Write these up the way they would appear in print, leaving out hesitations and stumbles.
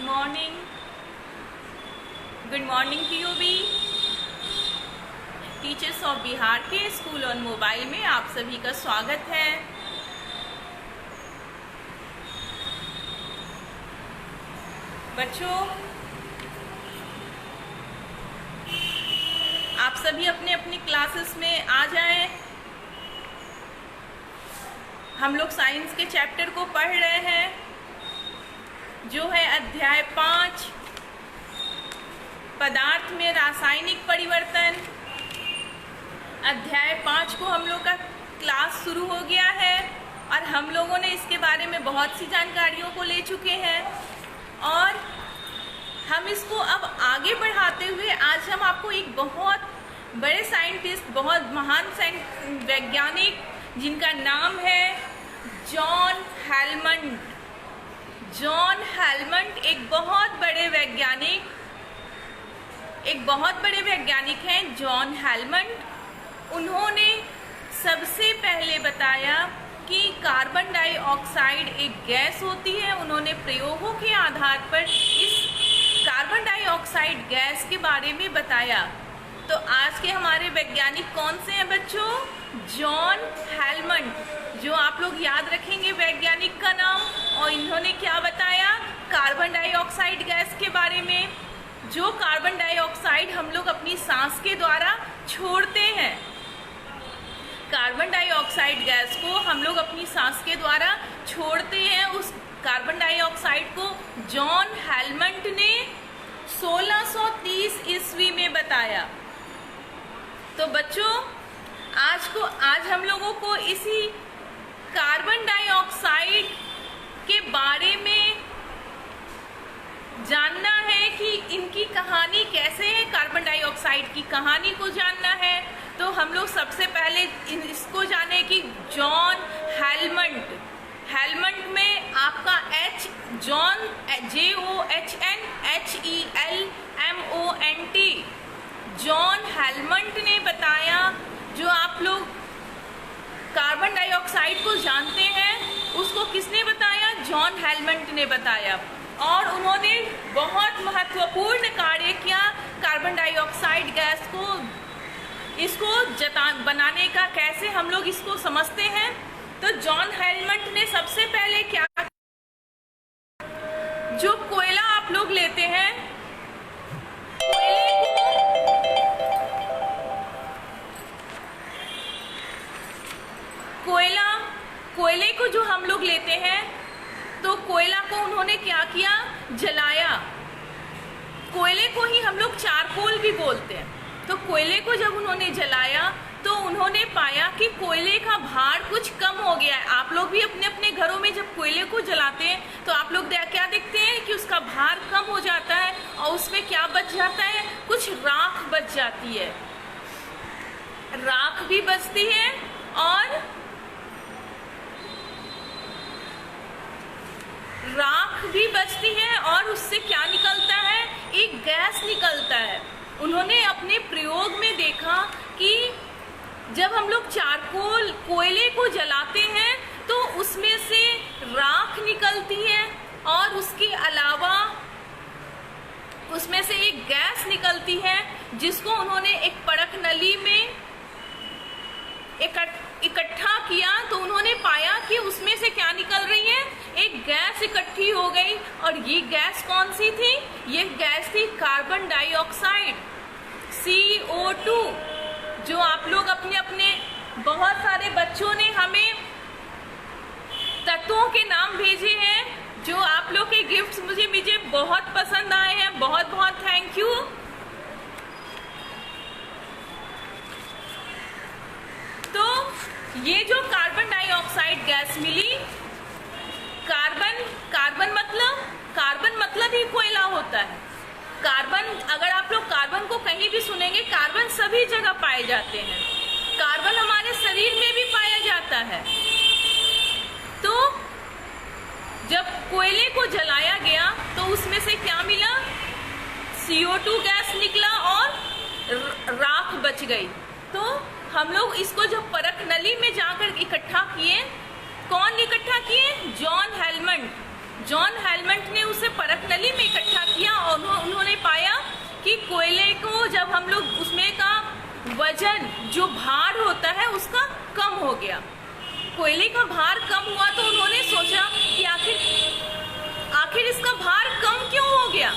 morning. Good morning POB. Teachers of Bihar के school on mobile में आप सभी का स्वागत है। बच्चों, आप सभी अपने अपने क्लासेस में आ जाएं। हम लोग साइंस के चैप्टर को पढ़ रहे हैं, जो है अध्याय 5 पदार्थ में रासायनिक परिवर्तन। अध्याय 5 को हम लोग का क्लास शुरू हो गया है और हम लोगों ने इसके बारे में बहुत सी जानकारियों को ले चुके हैं और हम इसको अब आगे बढ़ाते हुए आज हम आपको एक बहुत बड़े साइंटिस्ट, बहुत महान वैज्ञानिक जिनका नाम है जॉन हेलमंड। जॉन हेलमंड एक बहुत बड़े वैज्ञानिक हैं। जॉन हेलमंड, उन्होंने सबसे पहले बताया कि कार्बन डाइऑक्साइड एक गैस होती है। उन्होंने प्रयोगों के आधार पर इस कार्बन डाइऑक्साइड गैस के बारे में बताया। तो आज के हमारे वैज्ञानिक कौन से हैं बच्चों? जॉन हेलमंड, जो आप लोग याद रखेंगे वैज्ञानिक का नाम। और इन्होंने क्या बताया? कार्बन डाइऑक्साइड गैस के बारे में, जो कार्बन डाइऑक्साइड हम लोग अपनी सांस के द्वारा छोड़ते हैं। कार्बन डाइऑक्साइड गैस को हम लोग अपनी सांस के द्वारा छोड़ते हैं। उस कार्बन डाइऑक्साइड को जॉन हेलमंड ने 1630 ईस्वी में बताया। तो बच्चों, आज हम लोगों को इसी कार्बन डाइऑक्साइड के बारे में जानना है कि इनकी कहानी कैसे है। कार्बन डाइऑक्साइड की कहानी को जानना है तो हम लोग सबसे पहले इसको जाने कि जॉन हेलमंड में आपका H, John JOHN HELMONT। John Helmand ने बताया, जो आप लोग कार्बन डाइऑक्साइड को जानते हैं उसको किसने बताया? जॉन हेलमंड ने बताया। और उन्होंने बहुत महत्वपूर्ण कार्य किया कार्बन डाइऑक्साइड गैस को, इसको बनाने का। कैसे हम लोग इसको समझते हैं? तो जॉन हेलमंड ने सबसे पहले क्या, जो कोयला आप लोग लेते हैं, कोयले को जो हम लोग लेते हैं, तो कोयला को उन्होंने क्या किया? जलाया। कोयले को ही हम लोग चारकोल भी बोलते हैं। तो कोयले को जब उन्होंने जलाया तो उन्होंने पाया कि कोयले का भार कुछ कम हो गया है। आप लोग भी अपने अपने घरों में जब कोयले को जलाते हैं तो आप लोग क्या देखते हैं कि उसका भार कम हो जाता है और उसमें क्या बच जाता है? कुछ राख बच जाती है। राख भी बचती है और उससे क्या निकलता है? एक गैस निकलता है। उन्होंने अपने प्रयोग में देखा कि जब हम लोग चारकोल कोयले को जलाते हैं तो उसमें से राख निकलती है और उसके अलावा उसमें से एक गैस निकलती है, जिसको उन्होंने एक परख नली में इकट्ठा किया। तो उन्होंने पाया कि उसमें से क्या निकल रही है? एक गैस इकट्ठी हो गई। और ये गैस कौन सी थी? ये गैस थी कार्बन डाइऑक्साइड, CO2। जो आप लोग अपने बहुत सारे बच्चों ने हमें तत्वों के नाम भेजे हैं, जो आप लोग के गिफ्ट्स मुझे बहुत पसंद आए हैं। बहुत बहुत थैंक यू। तो ये जो कार्बन डाइऑक्साइड गैस मिली, कार्बन मतलब ही कोयला होता है। कार्बन, अगर आप लोग कार्बन को कहीं भी सुनेंगे, कार्बन सभी जगह पाए जाते हैं। कार्बन हमारे शरीर में भी पाया जाता है। तो जब कोयले को जलाया गया तो उसमें से क्या मिला? CO2 गैस निकला और राख बच गई। तो हम लोग इसको जब परख नली में जाकर इकट्ठा किए, कौन इकट्ठा किए? John Helmand. जॉन हेलमंड ने उसे परख नली में इकट्ठा किया और उन्होंने पाया कि कोयले को जब हम लोग उसमें का वजन जो भार होता है उसका कम हो गया। कोयले का भार कम हुआ तो उन्होंने सोचा कि आखिर इसका भार कम क्यों हो गया।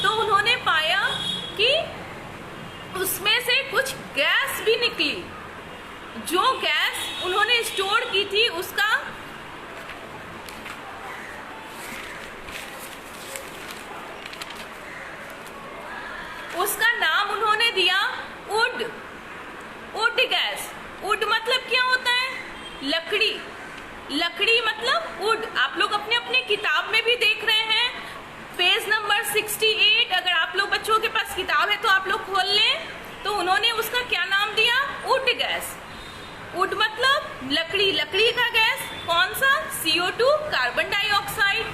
तो उन्होंने पाया कि उसमें से कुछ गैस भी निकली। जो गैस उन्होंने स्टोर की थी उसका नाम उन्होंने दिया वुड गैस। वुड मतलब क्या होता है? लकड़ी मतलब वुड। आप लोग अपने अपने किताब में भी देख रहे हैं, पेज नंबर 68। अगर आप लोग बच्चों के पास किताब है तो आप लोग खोल लें। तो उन्होंने उसका क्या नाम दिया? Would gas. वुड मतलब लकड़ी का गैस। कौन सा? CO2, carbon dioxide.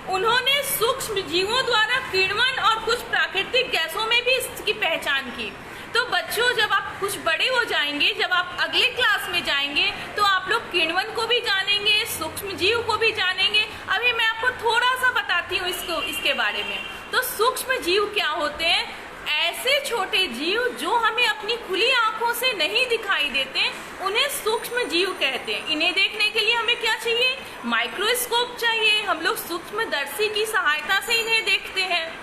उन्होंने सूक्ष्म जीवों द्वारा किण्वन और कुछ प्राकृतिक गैसों में भी इसकी पहचान की। तो बच्चों, जब आप कुछ बड़े हो जाएंगे, जब आप अगले क्लास में जाएंगे तो आप लोग किण्वन को भी जानेंगे, सूक्ष्म जीव को भी जानेंगे। अभी मैं आपको थोड़ा सा बताती हूँ इसके बारे में। तो सूक्ष्म जीव क्या होते हैं? ऐसे छोटे जीव जो हमें अपनी खुली आंखों से नहीं दिखाई देते, उन्हें सूक्ष्म जीव कहते हैं। इन्हें देखने के लिए हमें क्या चाहिए? माइक्रोस्कोप चाहिए। हम लोग सूक्ष्मदर्शी की सहायता से इन्हें देखते हैं।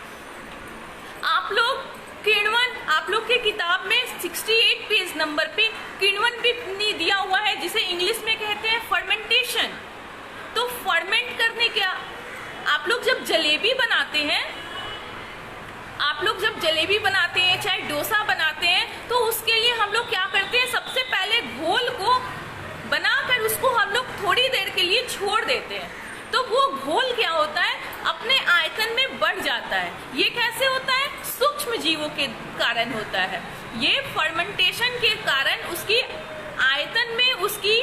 आप लोग किण्वन, आप लोग की किताब में 68 पेज नंबर पे किण्वन भी दिया हुआ है, जिसे इंग्लिश में कहते हैं फर्मेंटेशन। तो फर्मेंट करने क्या? आप लोग जब जलेबी बनाते हैं, चाहे डोसा बनाते हैं, तो उसके लिए हम लोग क्या करते हैं? सबसे पहले घोल को बनाकर उसको हम लोग थोड़ी देर के लिए छोड़ देते हैं। तो वो घोल क्या होता है? अपने आयतन में बढ़ जाता है। ये कैसे होता है? सूक्ष्म जीवों के कारण होता है। ये फर्मेंटेशन के कारण उसकी आयतन में उसकी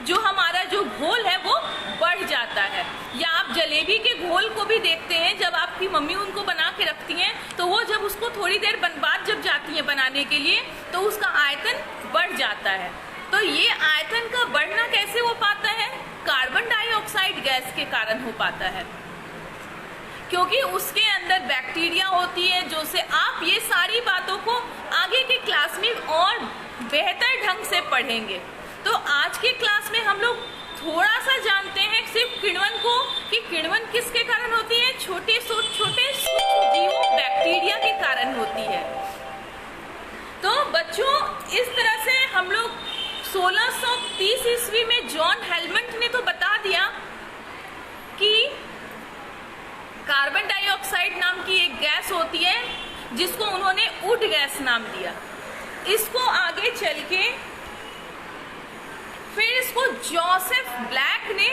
जो हमारा जो घोल है वो बढ़ जाता है। या आप जलेबी के घोल को भी देखते हैं, जब आपकी मम्मी उनको बना के रखती हैं तो वो जब उसको थोड़ी देर बाद जब जाती हैं बनाने के लिए तो उसका आयतन बढ़ जाता है। तो ये आयतन का बढ़ना कैसे हो पाता है? कार्बन डाइऑक्साइड गैस के कारण हो पाता है, क्योंकि उसके अंदर बैक्टीरिया होती है, जो से आप ये सारी बातों को आगे के क्लास में और बेहतर ढंग से पढ़ेंगे। तो आज के क्लास में हम लोग थोड़ा सा जानते हैं सिर्फ किण्वन को, कि किण्वन किसके कारण होती है? छोटे सूक्ष्म जीवों बैक्टीरिया के कारण होती है। तो बच्चों, इस तरह से हम लोग 1630 ईस्वी में जॉन हेलमंड ने तो बता दिया कि कार्बन डाइऑक्साइड नाम की एक गैस होती है, जिसको उन्होंने वुड गैस नाम दिया। इसको आगे चल के फिर इसको जोसेफ ब्लैक ने,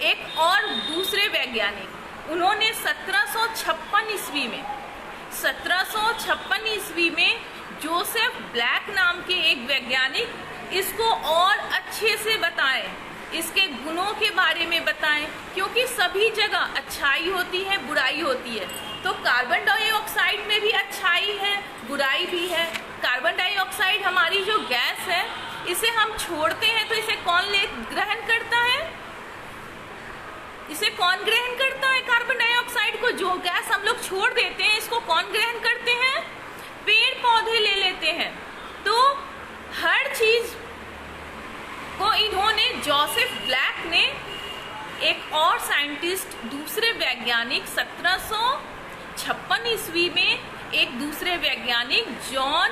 एक और दूसरे वैज्ञानिक, उन्होंने 1756 ईस्वी में जोसेफ ब्लैक नाम के एक वैज्ञानिक इसको और अच्छे से बताएं, इसके गुणों के बारे में बताएं, क्योंकि सभी जगह अच्छाई होती है, बुराई होती है। तो कार्बन डाइऑक्साइड में भी अच्छाई है, बुराई भी है। कार्बन डाइऑक्साइड हमारी जो गैस है, इसे हम छोड़ते हैं तो इसे कौन ग्रहण करता है? इसे कौन ग्रहण करता है? कार्बन डाइऑक्साइड को। जो गैस हम लोग छोड़ देते हैं, इसको कौन ग्रहण करते हैं? पेड़ पौधे ले लेते हैं। तो हर चीज को इन्होंने, जोसेफ ब्लैक ने, एक और साइंटिस्ट, दूसरे वैज्ञानिक, 1756 ईस्वी में एक दूसरे वैज्ञानिक जॉन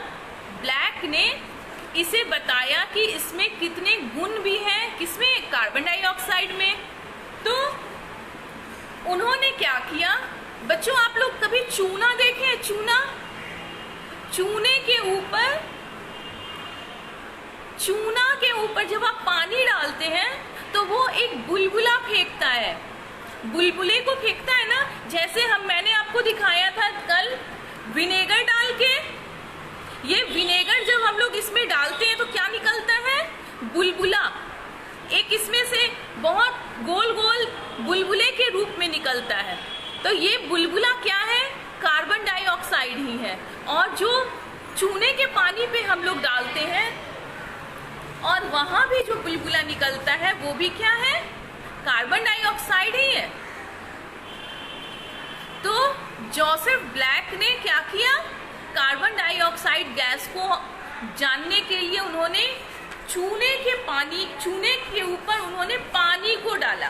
ब्लैक ने इसे बताया कि इसमें कितने गुण भी हैं, किसमें? कार्बन डाइऑक्साइड में। तो उन्होंने क्या किया? बच्चों, आप लोग कभी चूना देखे? चूना के ऊपर जब आप पानी डालते हैं तो वो एक बुलबुला फेंकता है। बुलबुले को फेंकता है ना, जैसे मैंने आपको दिखाया था कल विनेगर डाल के। ये विनेगर जब हम लोग इसमें डालते हैं तो क्या निकलता है? बुलबुला। एक इसमें से बहुत गोल गोल बुलबुले के रूप में निकलता है। तो ये बुलबुला क्या है? कार्बन डाइऑक्साइड ही है। और जो चूने के पानी पे हम लोग डालते हैं और वहां भी जो बुलबुला निकलता है वो भी क्या है? कार्बन डाइऑक्साइड ही है। तो जोसेफ ब्लैक ने क्या किया, कार्बन डाइऑक्साइड गैस को जानने के लिए उन्होंने चूने के ऊपर उन्होंने पानी को डाला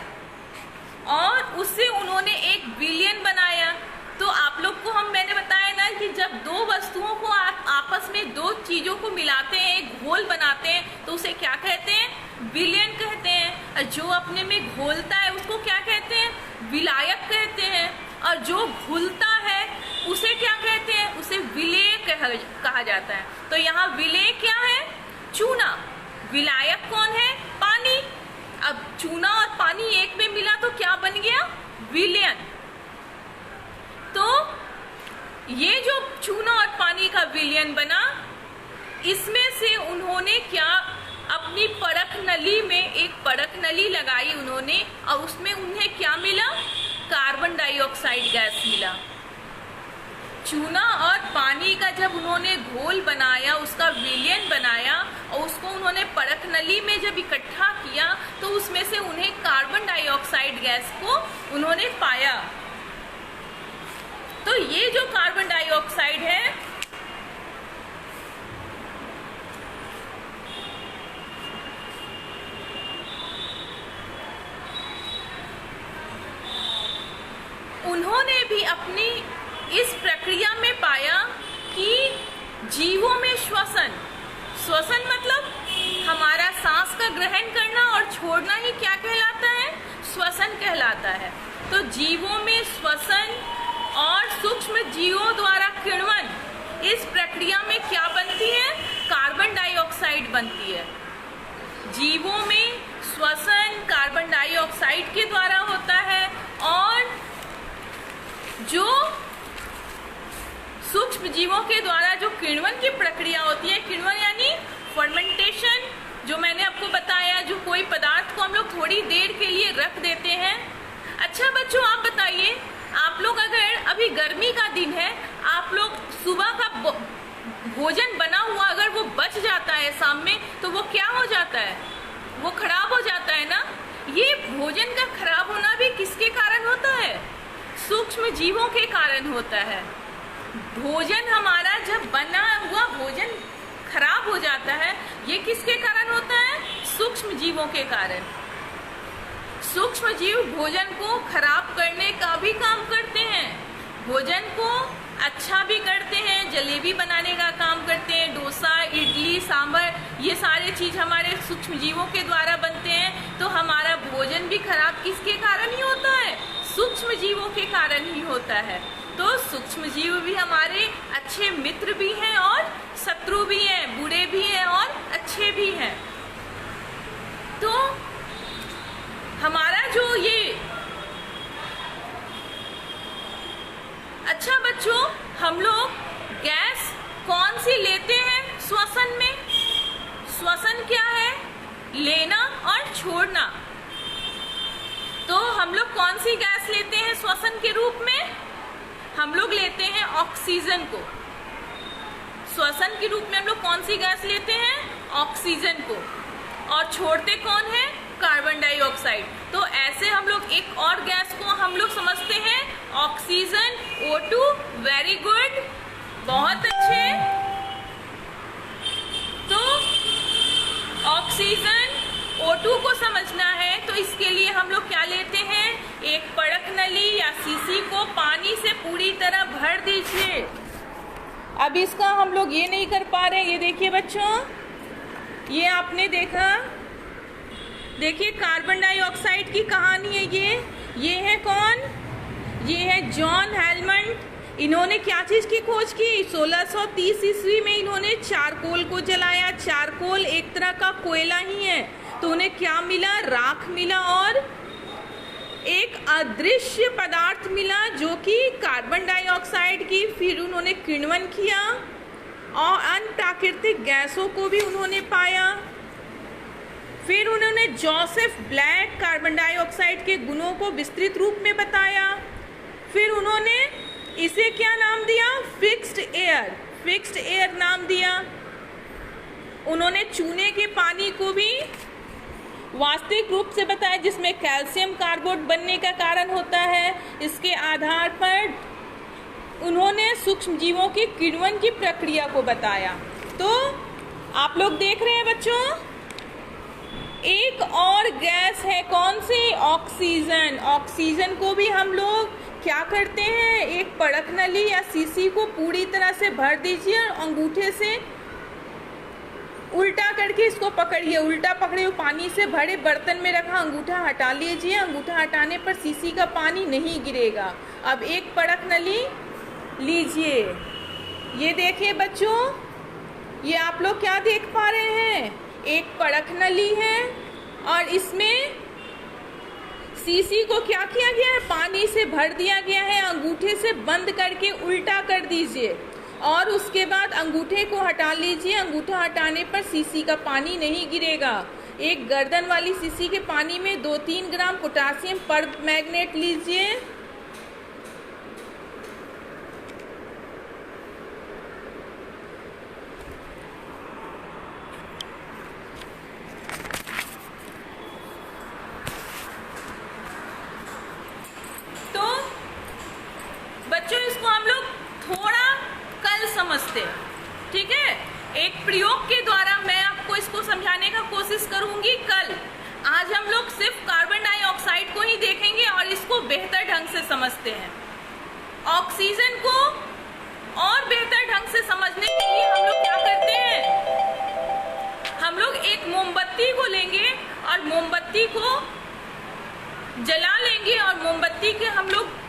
और उससे उन्होंने एक विलयन बनाया। तो आप लोग को मैंने बताया ना कि जब दो वस्तुओं को आपस में दो चीजों को मिलाते हैं, एक घोल बनाते हैं, तो उसे क्या कहते हैं, विलयन कहते हैं। और जो अपने में घोलता है उसको क्या कहते हैं, विलायक कहते हैं। और जो घुलता है उसे क्या कहते हैं, उसे विलेय कहा जाता है। तो यहाँ विलेय क्या है, चूना। विलायक कौन है, पानी। अब चूना और पानी एक में मिला तो क्या बन गया, विलयन। तो ये जो चूना और पानी का विलयन बना, इसमें से उन्होंने क्या, अपनी परख नली में एक परख नली लगाई उन्होंने, और उसमें उन्हें क्या मिला, कार्बन डाइऑक्साइड गैस मिला। चूना और पानी का जब उन्होंने घोल बनाया, उसका विलयन बनाया और उसको उन्होंने परख नली में जब इकट्ठा किया, तो उसमें से उन्हें कार्बन डाइऑक्साइड गैस को उन्होंने पाया। तो ये जो कार्बन डाइऑक्साइड है, उन्होंने भी अपनी इस प्रक्रिया में पाया कि जीवों में श्वसन मतलब हमारा सांस का ग्रहण करना और छोड़ना ही क्या कहलाता है, श्वसन कहलाता है। तो जीवों में श्वसन और सूक्ष्म जीवों द्वारा किण्वन, इस प्रक्रिया में क्या बनती है, कार्बन डाइऑक्साइड बनती है। जीवों में श्वसन कार्बन डाइऑक्साइड के द्वारा होता है, और जो सूक्ष्म जीवों के द्वारा जो किण्वन की प्रक्रिया होती है, किण्वन यानी फर्मेंटेशन, जो मैंने आपको बताया, जो कोई पदार्थ को हम लोग थोड़ी देर के लिए रख देते हैं। अच्छा बच्चों, आप बताइए, आप लोग अगर अभी गर्मी का दिन है, आप लोग सुबह का भोजन बना हुआ अगर वो बच जाता है शाम में, तो वो क्या हो जाता है, वो खराब हो जाता है ना। ये भोजन का खराब होना भी किसके कारण होता है, सूक्ष्म जीवों के कारण होता है। भोजन हमारा जब बना हुआ भोजन खराब हो जाता है, ये किसके कारण होता है, सूक्ष्म जीवों के कारण। सूक्ष्म जीव भोजन को खराब करने का भी काम करते हैं, भोजन को अच्छा भी करते हैं, जलेबी बनाने का काम करते हैं, डोसा, इडली, सांभर, ये सारे चीज हमारे सूक्ष्म जीवों के द्वारा बनते हैं। तो हमारा भोजन भी खराब किसके कारण ही होता है, सूक्ष्म जीवों के कारण ही होता है। तो सूक्ष्म जीव भी हमारे अच्छे मित्र भी हैं और शत्रु भी हैं, बुरे भी हैं और अच्छे भी हैं। तो हमारा जो ये, अच्छा बच्चों, हम लोग गैस कौन सी लेते हैं श्वसन में, श्वसन क्या है, लेना और छोड़ना। तो हम लोग कौन सी गैस लेते हैं श्वसन के रूप में, हम लोग लेते हैं ऑक्सीजन को। श्वसन के रूप में हम लोग कौन सी गैस लेते हैं, ऑक्सीजन को, और छोड़ते कौन है, कार्बन डाइऑक्साइड। तो ऐसे हम लोग एक और गैस को हम लोग समझते हैं ऑक्सीजन, O2, वेरी गुड, बहुत अच्छे। तो ऑक्सीजन O2 को समझना है, तो इसके लिए हम लोग क्या लेते हैं, एक परख नली या सीसी को पानी से पूरी तरह भर दीजिए। अब इसका हम लोग ये नहीं कर पा रहे, ये देखिए बच्चों, ये आपने देखा, देखिए कार्बन डाइऑक्साइड की कहानी है ये है कौन, ये है जॉन हेलमंड। इन्होंने क्या चीज की खोज की, 1630 ईस्वी में इन्होंने चारकोल को जलाया। चारकोल एक तरह का कोयला ही है, तो उन्हें क्या मिला, राख मिला और एक अदृश्य पदार्थ मिला जो कि कार्बन डाइऑक्साइड की। फिर उन्होंने किण्वन किया और अन्य प्राकृतिक गैसों को भी उन्होंने पाया। फिर उन्होंने जोसेफ ब्लैक कार्बन डाइऑक्साइड के गुणों को विस्तृत रूप में बताया। फिर उन्होंने इसे क्या नाम दिया, फिक्स्ड एयर नाम दिया। उन्होंने चूने के पानी को भी वास्तविक रूप से बताया, जिसमें कैल्शियम कार्बाइड बनने का कारण होता है। इसके आधार पर उन्होंने सूक्ष्म जीवों की किण्वन की प्रक्रिया को बताया। तो आप लोग देख रहे हैं बच्चों, एक और गैस है, कौन सी? ऑक्सीजन। ऑक्सीजन को भी हम लोग क्या करते हैं, एक पड़क नली या शीशी को पूरी तरह से भर दीजिए और अंगूठे से उल्टा करके इसको पकड़िए, उल्टा पकड़े, पानी से भरे बर्तन में रखा, अंगूठा हटा लीजिए। अंगूठा हटाने पर शीशी का पानी नहीं गिरेगा। अब एक पड़क नली लीजिए, ये देखिए बच्चों, ये आप लोग क्या देख पा रहे हैं, एक पड़क नली है और इसमें शीशी को क्या किया गया है, पानी से भर दिया गया है। अंगूठे से बंद करके उल्टा कर दीजिए और उसके बाद अंगूठे को हटा लीजिए। अंगूठा हटाने पर शीशी का पानी नहीं गिरेगा। एक गर्दन वाली शीशी के पानी में 2-3 ग्राम पोटासियम पर मैग्नेट लीजिए। तो बच्चों, इसको हम लोग थोड़ा कल समझते हैं, ठीक है? एक प्रयोग के द्वारा मैं आपको इसको समझाने का कोशिश करूंगी कल। आज हम लोग सिर्फ कार्बन डाइऑक्साइड को ही देखेंगे और इसको बेहतर ढंग से समझते हैं। ऑक्सीजन को और बेहतर ढंग से समझने के लिए हम लोग क्या करते हैं, हम लोग एक मोमबत्ती को लेंगे और मोमबत्ती को जला लेंगे और मोमबत्ती के हम लोग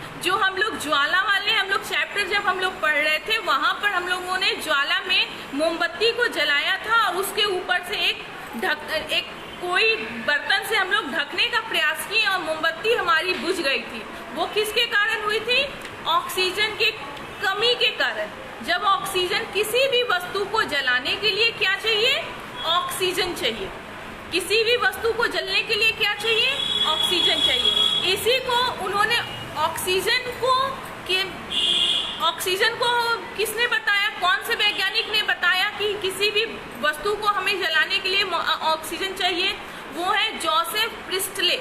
ज्वाला वाले हम लोग चैप्टर जब हम लोग पढ़ रहे थे, वहां पर हम लोगों ने ज्वाला में मोमबत्ती को जलाया था और उसके ऊपर से एक कोई बर्तन से हम लोग ढकने का प्रयास किए और मोमबत्ती हमारी बुझ गई थी। वो किसके कारण हुई थी? ऑक्सीजन के कमी के कारण। जब ऑक्सीजन, किसी भी वस्तु को जलाने के लिए क्या चाहिए? ऑक्सीजन चाहिए। किसी भी वस्तु को जलने के लिए क्या चाहिए? ऑक्सीजन चाहिए। इसी को उन्होंने ऑक्सीजन को किसने बताया? कौन से वैज्ञानिक ने बताया कि किसी भी वस्तु को हमें जलाने के लिए ऑक्सीजन चाहिए? वो है जोसेफ प्रिस्टले।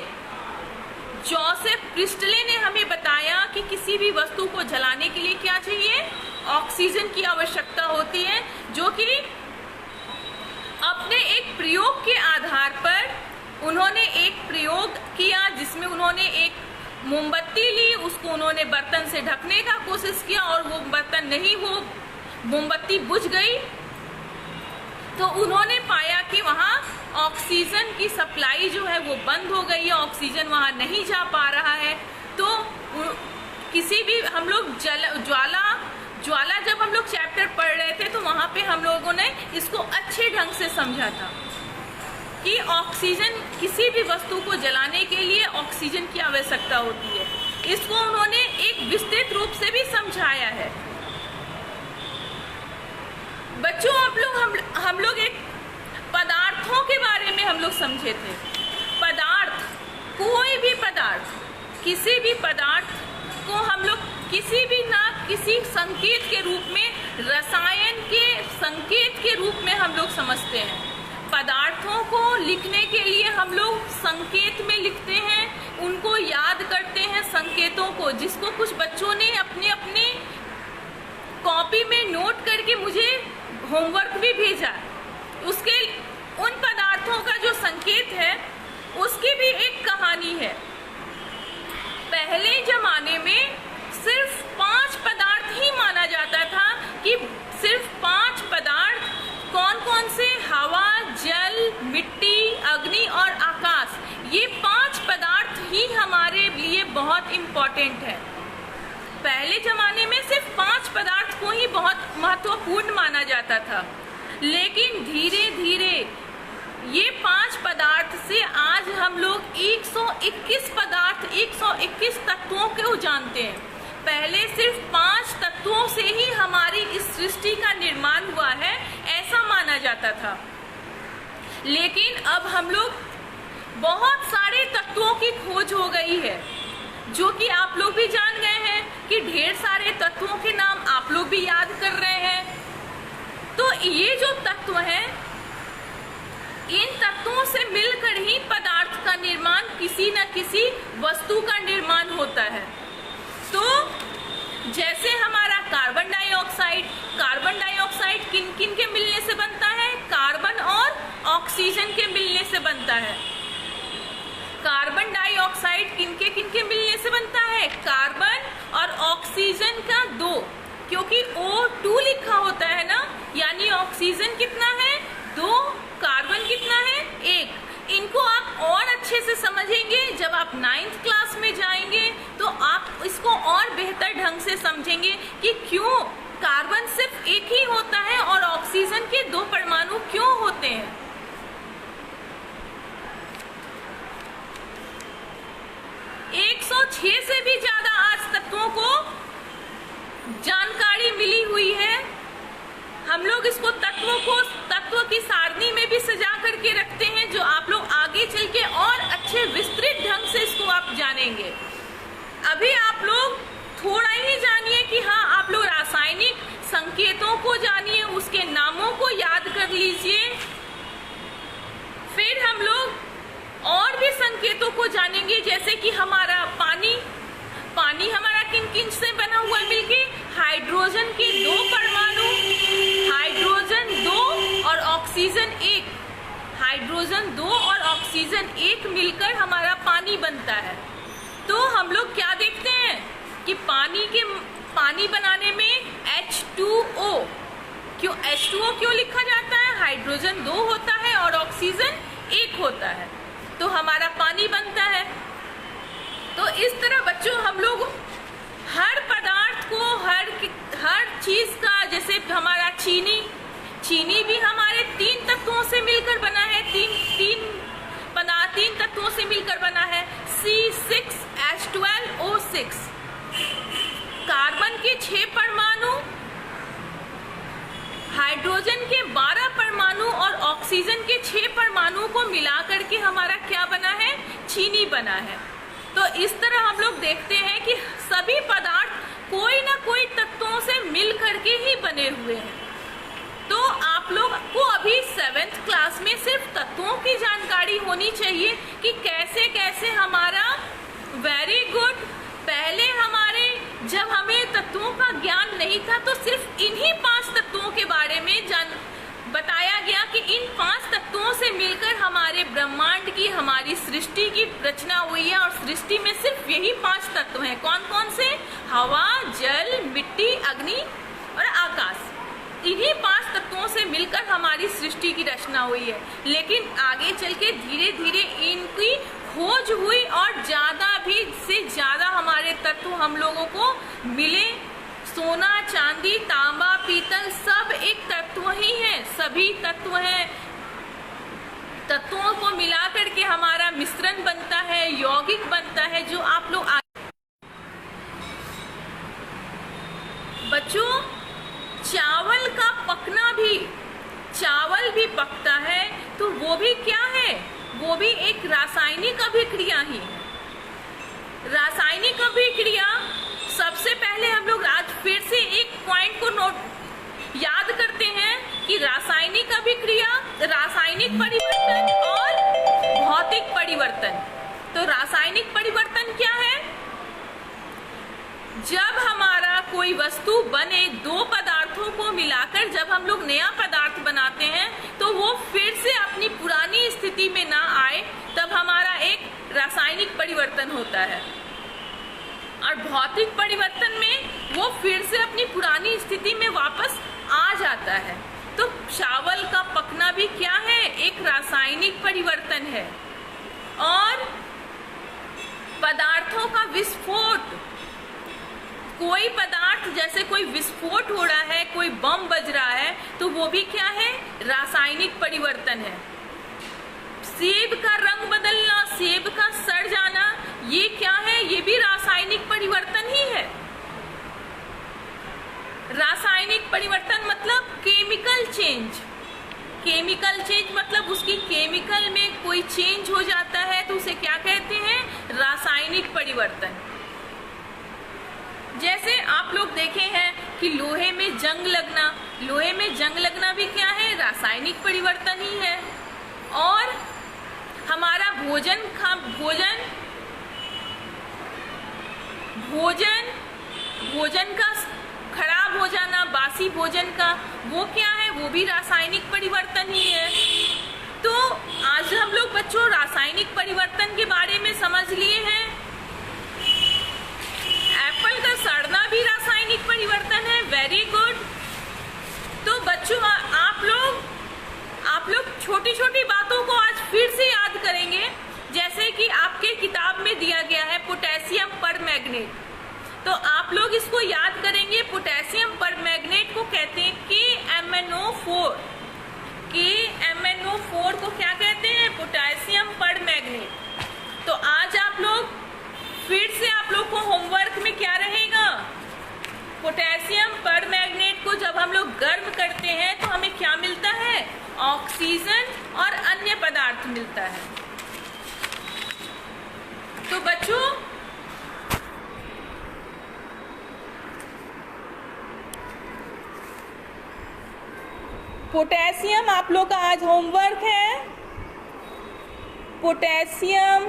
जोसेफ प्रिस्टले ने हमें बताया कि किसी भी वस्तु को जलाने के लिए क्या चाहिए? ऑक्सीजन की आवश्यकता होती है, जो कि अपने एक प्रयोग के आधार पर उन्होंने एक प्रयोग किया जिसमें उन्होंने एक मोमबत्ती ली, उसको उन्होंने बर्तन से ढकने का कोशिश किया और वो बर्तन नहीं, वो मोमबत्ती बुझ गई। तो उन्होंने पाया कि वहाँ ऑक्सीजन की सप्लाई जो है वो बंद हो गई है, ऑक्सीजन वहाँ नहीं जा पा रहा है। तो किसी भी हम लोग ज्वाला जब हम लोग चैप्टर पढ़ रहे थे तो वहाँ पे हम लोगों ने इसको अच्छे ढंग से समझा था कि ऑक्सीजन, किसी भी वस्तु को जलाने के लिए ऑक्सीजन की आवश्यकता होती है। इसको उन्होंने एक विस्तृत रूप से भी समझाया है। बच्चों, हम लोग एक पदार्थों के बारे में हम लोग समझे थे। पदार्थ, कोई भी पदार्थ, किसी भी पदार्थ को हम लोग किसी संकेत के रूप में, रसायन के संकेत के रूप में हम लोग समझते हैं। पदार्थों को लिखने के लिए हम लोग संकेत में लिखते हैं, उनको याद करते हैं संकेतों को, जिसको कुछ बच्चों ने अपने कॉपी में नोट करके मुझे होमवर्क भी भेजा। उसके उन पदार्थों का जो संकेत है उसकी भी एक कहानी है। पहले जमाने में सिर्फ 5 पदार्थ ही माना जाता था कि सिर्फ 5 पदार्थ, कौन कौन से? हवा, जल, मिट्टी, अग्नि और आकाश। ये 5 पदार्थ ही हमारे लिए बहुत इम्पोर्टेंट है। पहले जमाने में सिर्फ 5 पदार्थ को ही बहुत महत्वपूर्ण माना जाता था, लेकिन धीरे धीरे ये 5 पदार्थ से आज हम लोग 121 पदार्थ, 121 तत्वों को जानते हैं। पहले सिर्फ 5 तत्वों से ही हमारी इस सृष्टि का निर्माण हुआ है, ऐसा माना जाता था। लेकिन अब हम लोग बहुत सारे तत्वों की खोज हो गई है, जो कि आप लोग भी जान गए हैं कि ढेर सारे तत्वों के नाम आप लोग भी याद कर रहे हैं। तो ये जो तत्व हैं, इन तत्वों से मिलकर ही पदार्थ का निर्माण, किसी न किसी वस्तु का निर्माण होता है। तो जैसे हमारा कार्बन डाइऑक्साइड किन किन के मिलने से बनता है? कार्बन और ऑक्सीजन के मिलने से बनता है। कार्बन डाइऑक्साइड किन के मिलने से बनता है? कार्बन और ऑक्सीजन का 2, क्योंकि O2 लिखा होता है ना, यानी ऑक्सीजन कितना है? 2, कार्बन कितना है? 1। इनको आप और अच्छे से समझेंगे जब आप 9th क्लास में जाएंगे, तो आप इसको और बेहतर ढंग से समझेंगे कि क्यों कार्बन सिर्फ एक ही होता है और ऑक्सीजन के 2 परमाणु क्यों होते हैं। एक 106 से भी ज्यादा आज तत्वों को जानकारी मिली हुई है। हम लोग इसको तत्व की सारणी में भी सजा करके रखते हैं, जो आप लोग आगे चल के और अच्छे विस्तृत ढंग से इसको आप जानेंगे। अभी आप लोग थोड़ा ही जानिए कि हाँ, आप लोग रासायनिक संकेतों को जानिए, उसके नामों को याद कर लीजिए। फिर हम लोग और भी संकेतों को जानेंगे, जैसे कि हमारा पानी हमारा किन किन से बना हुआ है मिलके? हाइड्रोजन के 2 परमाणु, हाइड्रोजन 2 और ऑक्सीजन 1, हाइड्रोजन 2 और ऑक्सीजन 1 मिलकर हमारा पानी बनता है। तो हम लोग क्या देखते हैं कि पानी बनाने में H2O, क्यों H2O क्यों लिखा जाता है? हाइड्रोजन 2 होता है और ऑक्सीजन 1 होता है, तो हमारा पानी बनता है। तो इस तरह बच्चों हम लोग हर पदार्थ को, हर चीज का, जैसे हमारा चीनी भी हमारे 3 तत्वों से मिलकर बना है, तीन तत्वों से मिलकर बना है, C6H12O6। कार्बन के 6 परमाणु, हाइड्रोजन के 12 परमाणु और ऑक्सीजन के 6 परमाणु को मिलाकर के हमारा क्या बना है? चीनी बना है। तो इस तरह हम लोग देखते हैं कि सभी पदार्थ कोई ना कोई तत्वों से मिल करके ही बने हुए हैं। तो आप लोग को अभी 7th क्लास में सिर्फ तत्वों की जानकारी होनी चाहिए कि कैसे कैसे हमारा, वेरी गुड। पहले जब हमें तत्वों का ज्ञान नहीं था, तो सिर्फ इन्हीं 5 तत्वों के बारे में बताया गया कि इन 5 तत्वों से मिलकर हमारे ब्रह्मांड की, हमारी सृष्टि की रचना हुई है। और सृष्टि में सिर्फ यही 5 तत्व हैं। कौन कौन से? हवा, जल, मिट्टी, अग्नि और आकाश। इन्हीं 5 तत्वों से मिलकर हमारी सृष्टि की रचना हुई है। लेकिन आगे चल के धीरे धीरे इनकी खोज हुई और ज्यादा भी से ज्यादा हमारे तत्व हम लोगों को मिले। सोना, चांदी, तांबा, पीतल सब एक तत्व ही है, सभी तत्व हैं। तत्वों को मिलाकर के हमारा मिश्रण बनता है, यौगिक बनता है, जो आप लोग बच्चों, चावल का पकना भी, चावल भी पकता है, तो वो भी क्या है? वो भी एक रासायनिक अभिक्रिया ही है। रासायनिक अभिक्रिया, सबसे पहले हम लोग आज फिर से एक पॉइंट को याद करते हैं कि रासायनिक अभिक्रिया, रासायनिक परिवर्तन और भौतिक परिवर्तन। तो रासायनिक परिवर्तन क्या है? जब हमारा कोई वस्तु बने, 2 पदार्थों को मिलाकर जब हम लोग नया पदार्थ बनाते हैं, तो वो फिर से अपनी पुरानी स्थिति में ना आए, तब हमारा एक रासायनिक परिवर्तन होता है। और भौतिक परिवर्तन में वो फिर से अपनी पुरानी स्थिति में वापस आ जाता है। तो चावल का पकना भी क्या है? एक रासायनिक परिवर्तन है। और पदार्थों का विस्फोट, कोई पदार्थ, जैसे कोई विस्फोट हो रहा है, कोई बम बज रहा है, तो वो भी क्या है? रासायनिक परिवर्तन है। सेब का रंग बदलना, सेब का सड़ जाना, ये क्या है? ये भी रासायनिक परिवर्तन ही है। रासायनिक परिवर्तन मतलब केमिकल चेंज। केमिकल चेंज मतलब उसकी केमिकल में कोई चेंज हो जाता है, तो उसे क्या कहते हैं? रासायनिक परिवर्तन। जैसे आप लोग देखे हैं कि लोहे में जंग लगना, लोहे में जंग लगना भी क्या है? रासायनिक परिवर्तन ही है। और हमारा भोजन का खराब हो जाना, बासी भोजन का, वो क्या है? वो भी रासायनिक परिवर्तन ही है। तो आज हम लोग बच्चों रासायनिक परिवर्तन के बारे में समझ लिए हैं। एप्पल का सड़ना भी रासायनिक परिवर्तन है। Very good. तो बच्चों आप लोग छोटी छोटी बातों को आज फिर से याद करेंगे, जैसे कि आपके किताब में दिया गया है पोटेशियम परमैंगनेट। तो आप लोग इसको याद करेंगे। पोटेशियम परमैंगनेट को कहते हैं KMnO4। KMnO4 को क्या कहते हैं? Potassium permanganate. तो आज आप लोग फिर से आप लोग को होमवर्क में क्या रहेगा? पोटेशियम परमैंगनेट को जब हम लोग गर्म करते हैं तो हमें क्या मिलता है? ऑक्सीजन और अन्य पदार्थ मिलता है। तो बच्चों पोटेशियम आप लोग का आज होमवर्क है। पोटेशियम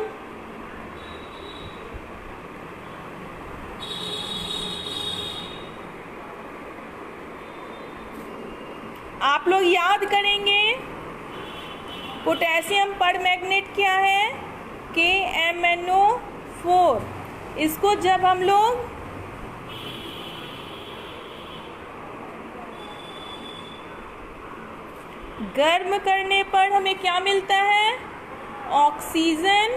आप लोग याद करेंगे। पोटेशियम परमैंगनेट क्या है? KMnO4। इसको जब हम लोग गर्म करने पर हमें क्या मिलता है? ऑक्सीजन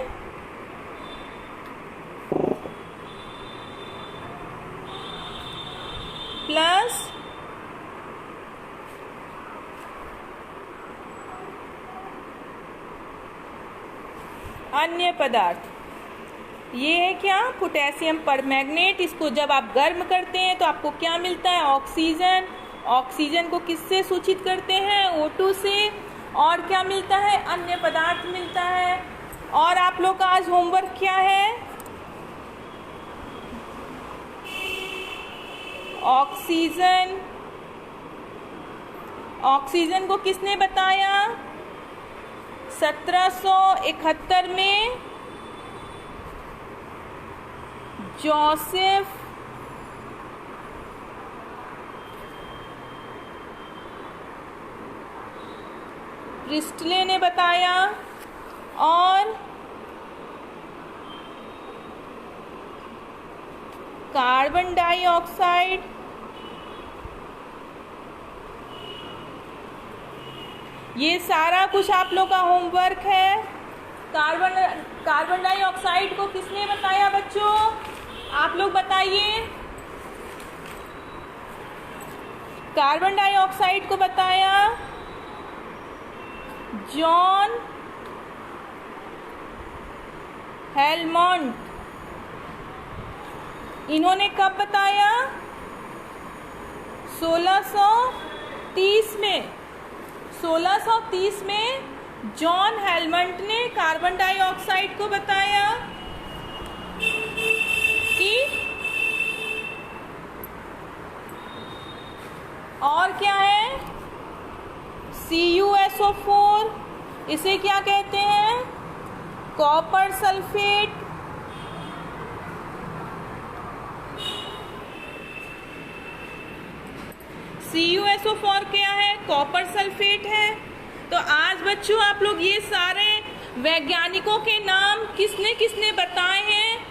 प्लस अन्य पदार्थ। ये है क्या? Potassium permanganate. इसको जब आप गर्म करते हैं तो आपको क्या मिलता है? ऑक्सीजन। ऑक्सीजन को किससे सूचित करते हैं? O2 से। और क्या मिलता है? अन्य पदार्थ मिलता है। और आप लोग का आज होमवर्क क्या है? ऑक्सीजन। ऑक्सीजन को किसने बताया? 1771 में जोसेफ प्रिस्टले ने बताया। और कार्बन डाइऑक्साइड ये सारा कुछ आप लोग का होमवर्क है। कार्बन डाइऑक्साइड को किसने बताया बच्चों? आप लोग बताइए। कार्बन डाइऑक्साइड को बताया जॉन हेलमंट। इन्होंने कब बताया? 1630 में। 1630 में जॉन हेलमंट ने कार्बन डाइऑक्साइड को बताया कि और क्या है? CuSO4। इसे क्या कहते हैं? Copper sulphate. CuSO4 क्या है? कॉपर सल्फेट है। तो आज बच्चों आप लोग ये सारे वैज्ञानिकों के नाम किसने किसने बताए हैं?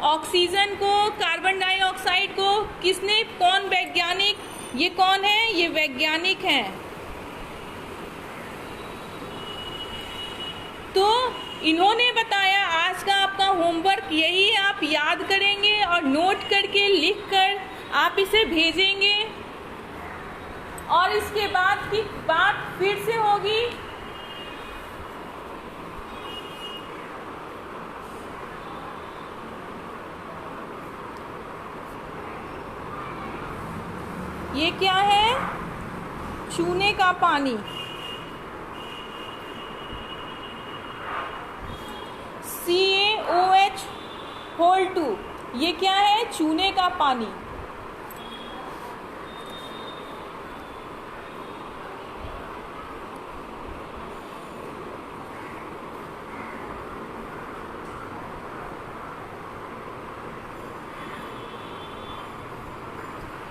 ऑक्सीजन को, कार्बन डाइऑक्साइड को किसने, कौन वैज्ञानिक, ये कौन है? ये वैज्ञानिक हैं। तो इन्होंने बताया। आज का आपका होमवर्क यही है, आप याद करेंगे और नोट करके लिख कर आप इसे भेजेंगे। और इसके बाद की बात फिर से होगी ये क्या है? चूने का पानी। CaOH2 ये क्या है? चूने का पानी।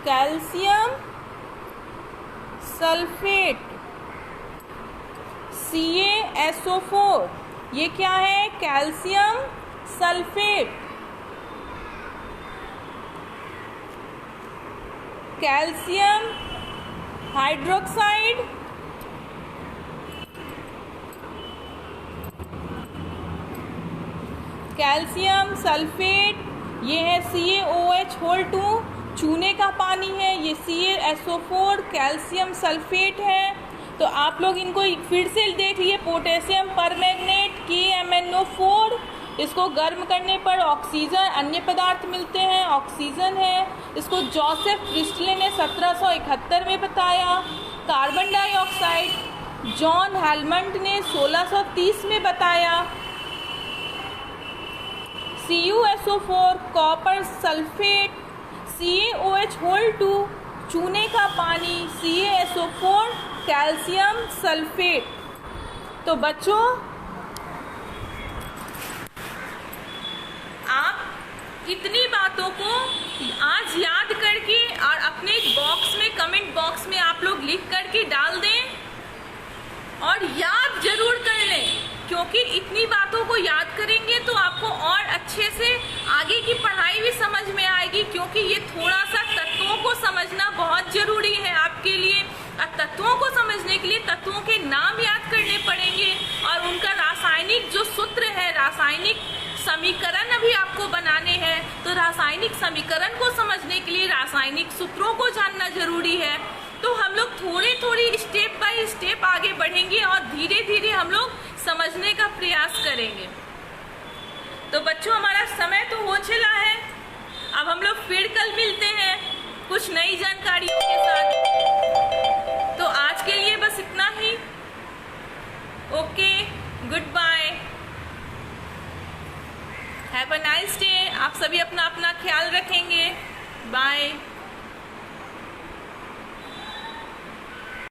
कैल्शियम सल्फेट CaSO4, ये क्या है? Calcium sulphate. Calcium hydroxide, calcium sulphate, ये है CaOH2, चूने का पानी है, ये CaSO4 कैल्शियम सल्फेट है। तो आप लोग इनको फिर से देख लिए। पोटेशियम परमैंगनेट KMnO4, इसको गर्म करने पर ऑक्सीजन अन्य पदार्थ मिलते हैं, ऑक्सीजन है। इसको जोसेफ प्रिस्टले ने 1771 में बताया। कार्बन डाइऑक्साइड जॉन हेलमंड ने 1630 में बताया। CuSO4 कॉपर सल्फेट, CaOH2 चूने का पानी, CaSO4 कैल्शियम सल्फेट। तो बच्चों, आप इतनी बातों को आज याद करके और अपने बॉक्स में, कमेंट बॉक्स में आप लोग लिख करके डाल दें और याद जरूर कर लें, क्योंकि इतनी बातों को याद करेंगे तो आपको और अच्छे से आगे की पढ़ाई भी समझ में आएगी, क्योंकि ये थोड़ा सा तत्वों को समझना बहुत जरूरी है आपके लिए। और तत्वों को समझने के लिए तत्वों के नाम याद करने पड़ेंगे और उनका रासायनिक जो सूत्र है, रासायनिक समीकरण अभी आपको बनाने हैं। तो रासायनिक समीकरण को समझने के लिए रासायनिक सूत्रों को जानना जरूरी है। तो हम लोग थोड़ी थोड़ी स्टेप बाय स्टेप आगे बढ़ेंगे और धीरे धीरे हम लोग समझने का प्रयास करेंगे। तो बच्चों, हमारा समय तो हो चला है। अब हम लोग फिर कल मिलते हैं कुछ नई जानकारियों के साथ। तो आज के लिए बस इतना ही। Okay, goodbye, have a nice day. आप सभी अपना अपना ख्याल रखेंगे। बाय।